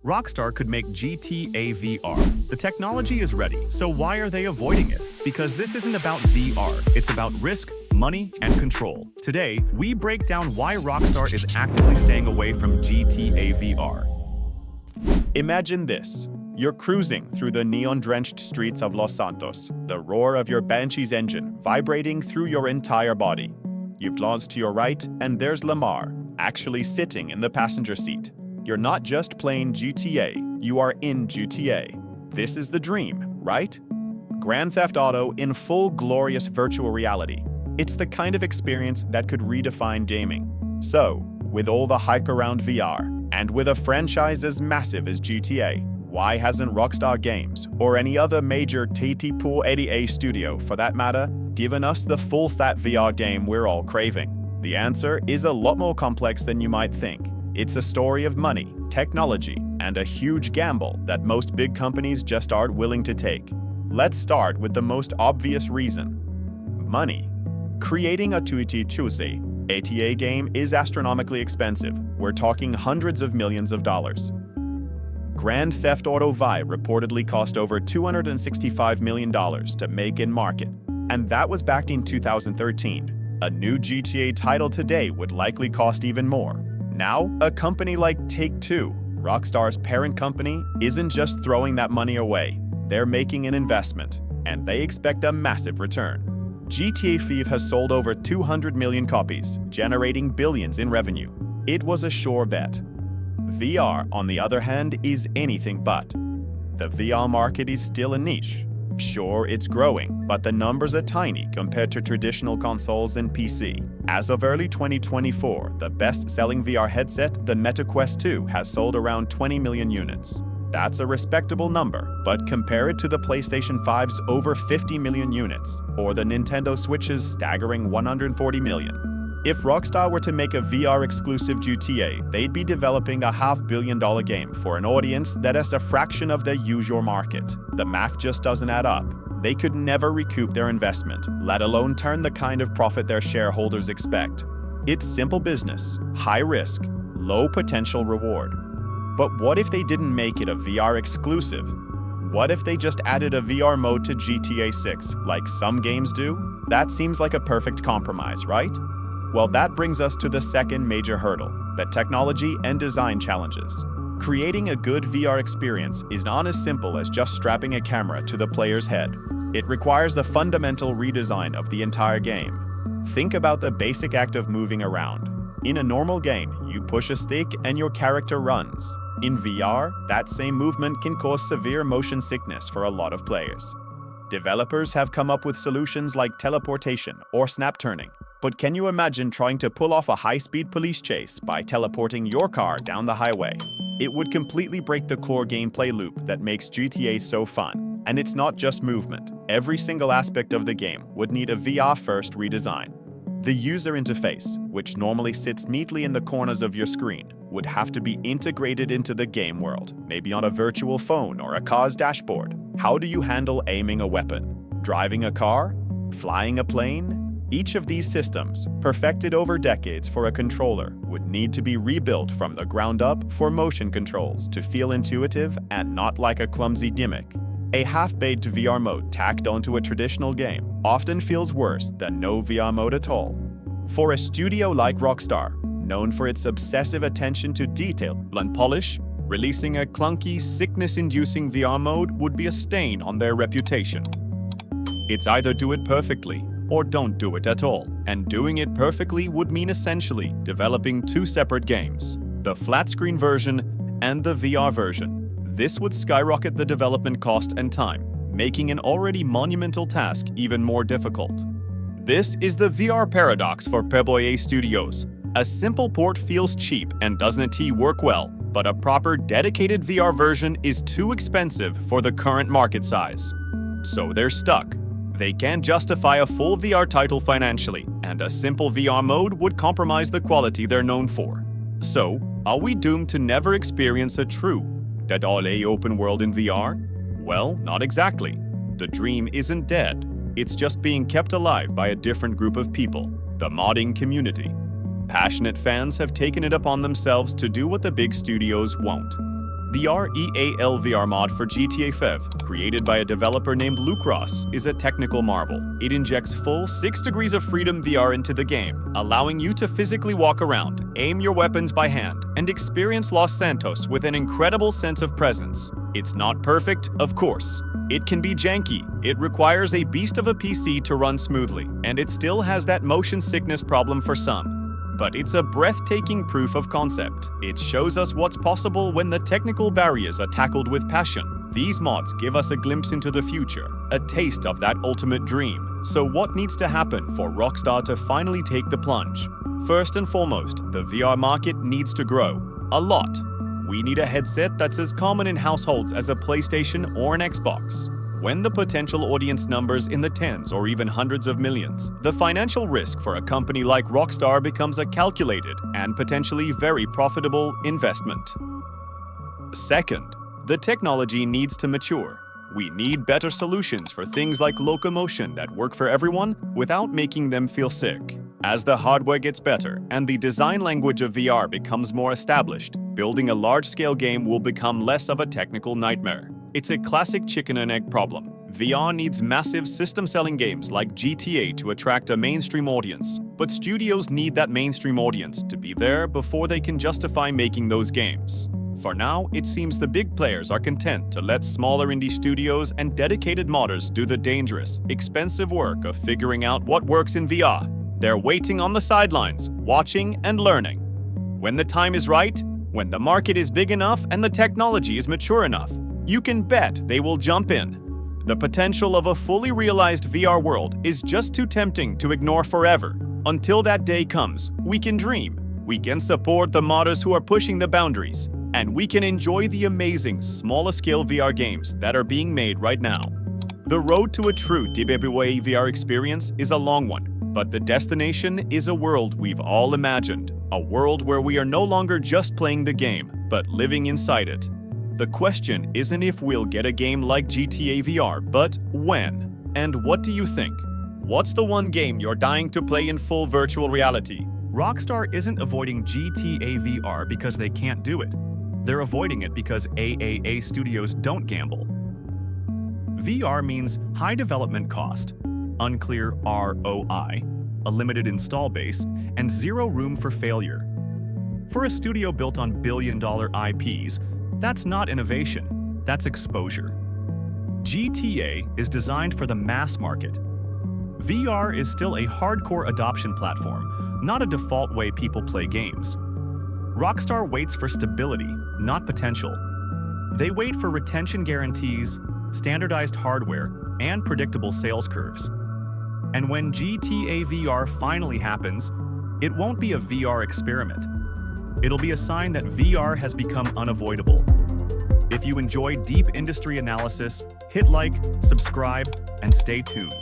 Rockstar could make GTAVR. The technology is ready, so why are they avoiding it? Because this isn't about VR, it's about risk, money, and control. Today, we break down why Rockstar is actively staying away from GTAVR. Imagine this. You're cruising through the neon-drenched streets of Los Santos, the roar of your Banshee's engine vibrating through your entire body. You've glanced to your right, and there's Lamar, actually sitting in the passenger seat. You're not just playing GTA, you are in GTA. This is the dream, right? Grand Theft Auto in full glorious virtual reality. It's the kind of experience that could redefine gaming. So, with all the hype around VR, and with a franchise as massive as GTA, why hasn't Rockstar Games, or any other major AAA studio for that matter, given us the full fat VR game we're all craving? The answer is a lot more complex than you might think. It's a story of money, technology, and a huge gamble that most big companies just aren't willing to take. Let's start with the most obvious reason: money. Creating a 2 ATA game is astronomically expensive. We're talking hundreds of millions of dollars. Grand Theft Auto V reportedly cost over $265 million to make and market, and that was back in 2013. A new GTA title today would likely cost even more. Now, a company like Take-Two, Rockstar's parent company, isn't just throwing that money away. They're making an investment, and they expect a massive return. GTA V has sold over 200 million copies, generating billions in revenue. It was a sure bet. VR, on the other hand, is anything but. The VR market is still a niche. Sure, it's growing, but the numbers are tiny compared to traditional consoles and PC. As of early 2024, the best-selling VR headset, the Meta Quest 2, has sold around 20 million units. That's a respectable number, but compare it to the PlayStation 5's over 50 million units, or the Nintendo Switch's staggering 140 million. If Rockstar were to make a VR-exclusive GTA, they'd be developing a $500 million game for an audience that is a fraction of their usual market. The math just doesn't add up. They could never recoup their investment, let alone turn the kind of profit their shareholders expect. It's simple business, high risk, low potential reward. But what if they didn't make it a VR exclusive? What if they just added a VR mode to GTA 6, like some games do? That seems like a perfect compromise, right? Well, that brings us to the second major hurdle, the technology and design challenges. Creating a good VR experience is not as simple as just strapping a camera to the player's head. It requires a fundamental redesign of the entire game. Think about the basic act of moving around. In a normal game, you push a stick and your character runs. In VR, that same movement can cause severe motion sickness for a lot of players. Developers have come up with solutions like teleportation or snap turning. But can you imagine trying to pull off a high-speed police chase by teleporting your car down the highway? It would completely break the core gameplay loop that makes GTA so fun. And it's not just movement. Every single aspect of the game would need a VR-first redesign. The user interface, which normally sits neatly in the corners of your screen, would have to be integrated into the game world, maybe on a virtual phone or a car's dashboard. How do you handle aiming a weapon? Driving a car? Flying a plane? Each of these systems, perfected over decades for a controller, would need to be rebuilt from the ground up for motion controls to feel intuitive and not like a clumsy gimmick. A half-baked VR mode tacked onto a traditional game often feels worse than no VR mode at all. For a studio like Rockstar, known for its obsessive attention to detail and polish, releasing a clunky, sickness-inducing VR mode would be a stain on their reputation. It's either do it perfectly or don't do it at all. And doing it perfectly would mean essentially developing two separate games, the flat-screen version and the VR version. This would skyrocket the development cost and time, making an already monumental task even more difficult. This is the VR paradox for Peboye Studios. A simple port feels cheap and doesn't work well, but a proper dedicated VR version is too expensive for the current market size. So they're stuck. They can't justify a full VR title financially, and a simple VR mode would compromise the quality they're known for. So, are we doomed to never experience a true AAA open world in VR? Well, not exactly. The dream isn't dead. It's just being kept alive by a different group of people, the modding community. Passionate fans have taken it upon themselves to do what the big studios won't. The REALVR mod for GTAVR, created by a developer named Lucross, is a technical marvel. It injects full 6 degrees of freedom VR into the game, allowing you to physically walk around, aim your weapons by hand, and experience Los Santos with an incredible sense of presence. It's not perfect, of course. It can be janky, it requires a beast of a PC to run smoothly, and it still has that motion sickness problem for some. But it's a breathtaking proof of concept. It shows us what's possible when the technical barriers are tackled with passion. These mods give us a glimpse into the future, a taste of that ultimate dream. So what needs to happen for Rockstar to finally take the plunge? First and foremost, the VR market needs to grow. A lot. We need a headset that's as common in households as a PlayStation or an Xbox. When the potential audience numbers in the tens or even hundreds of millions, the financial risk for a company like Rockstar becomes a calculated and potentially very profitable investment. Second, the technology needs to mature. We need better solutions for things like locomotion that work for everyone without making them feel sick. As the hardware gets better and the design language of VR becomes more established, building a large-scale game will become less of a technical nightmare. It's a classic chicken and egg problem. VR needs massive system-selling games like GTA to attract a mainstream audience, but studios need that mainstream audience to be there before they can justify making those games. For now, it seems the big players are content to let smaller indie studios and dedicated modders do the dangerous, expensive work of figuring out what works in VR. They're waiting on the sidelines, watching and learning. When the time is right, when the market is big enough and the technology is mature enough, you can bet they will jump in. The potential of a fully realized VR world is just too tempting to ignore forever. Until that day comes, we can dream, we can support the modders who are pushing the boundaries, and we can enjoy the amazing, smaller-scale VR games that are being made right now. The road to a true GTAVR VR experience is a long one, but the destination is a world we've all imagined, a world where we are no longer just playing the game, but living inside it. The question isn't if we'll get a game like GTAVR, but when. And what do you think? What's the one game you're dying to play in full virtual reality? Rockstar isn't avoiding GTAVR because they can't do it. They're avoiding it because AAA studios don't gamble. VR means high development cost, unclear ROI, a limited install base, and zero room for failure. For a studio built on billion-dollar IPs, that's not innovation, that's exposure. GTA is designed for the mass market. VR is still a hardcore adoption platform, not a default way people play games. Rockstar waits for stability, not potential. They wait for retention guarantees, standardized hardware, and predictable sales curves. And when GTAVR finally happens, it won't be a VR experiment. It'll be a sign that VR has become unavoidable. If you enjoy deep industry analysis, hit like, subscribe, and stay tuned.